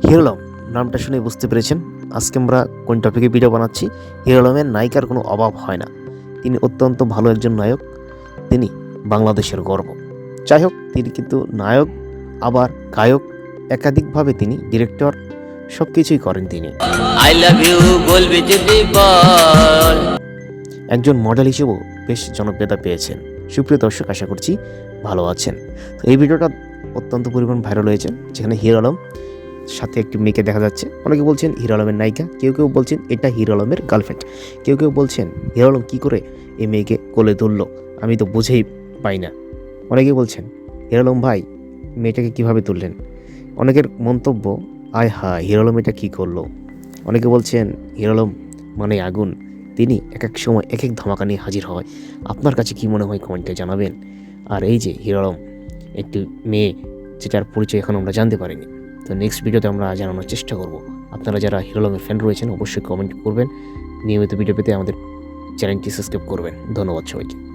Hero Alam নামটা শুনে বুঝতে পেরেছেন আজকে আমরা কোন টপিকে ভিডিও বানাচ্ছি। হিরো আলমের নায়িকার কোনো অভাব হয় না। তিনি অত্যন্ত ভালো একজন নায়ক, তিনি বাংলাদেশের গর্ব। যাই হোক, তিনি কিন্তু নায়ক আবার গায়ক, একাধিকভাবে তিনি ডিরেক্টর, সব কিছুই করেন তিনি। আই লাভ ইউ বলবি যদি বল। একজন মডেল হিসেবেও বেশ জনপ্রিয়তা পেয়েছেন। সুপ্রিয় দর্শক, আশা করছি ভালো আছেন। তো এই ভিডিওটা অত্যন্ত পরিমাণ ভাইরাল হয়েছে, যেখানে হিরো আলম সাথে একটি মেয়েকে দেখা যাচ্ছে। অনেকে বলছেন হিরো আলমের নায়িকা, কেউ কেউ বলছেন এটা হিরো আলমের গার্লফ্রেন্ড, কেউ কেউ বলছেন হিরো আলম কী করে এই মেয়েকে কোলে তুললো, আমি তো বুঝেই পাই না। অনেকে বলছেন হিরো আলম ভাই মেয়েটাকে কীভাবে তুললেন। অনেকের মন্তব্য, আয় হায় হিরো আলম এটা কী করলো। অনেকে বলছেন হিরো আলম মানে আগুন, তিনি এক এক সময় এক এক ধামাকা নিয়ে হাজির হয়। আপনার কাছে কী মনে হয় কমেন্টে জানাবেন। আর এই যে হিরো আলম একটি মেয়ে, যেটার পরিচয় এখন আমরা জানতে পারিনি, তো নেক্সট ভিডিওতে আমরা জানানোর চেষ্টা করব। আপনারা যারা হিরো আলমের ফ্যান রয়েছেন অবশ্যই কমেন্ট করবেন। নিয়মিত ভিডিও পেতে আমাদের চ্যানেলটি সাবস্ক্রাইব করবেন। ধন্যবাদ সবাইকে।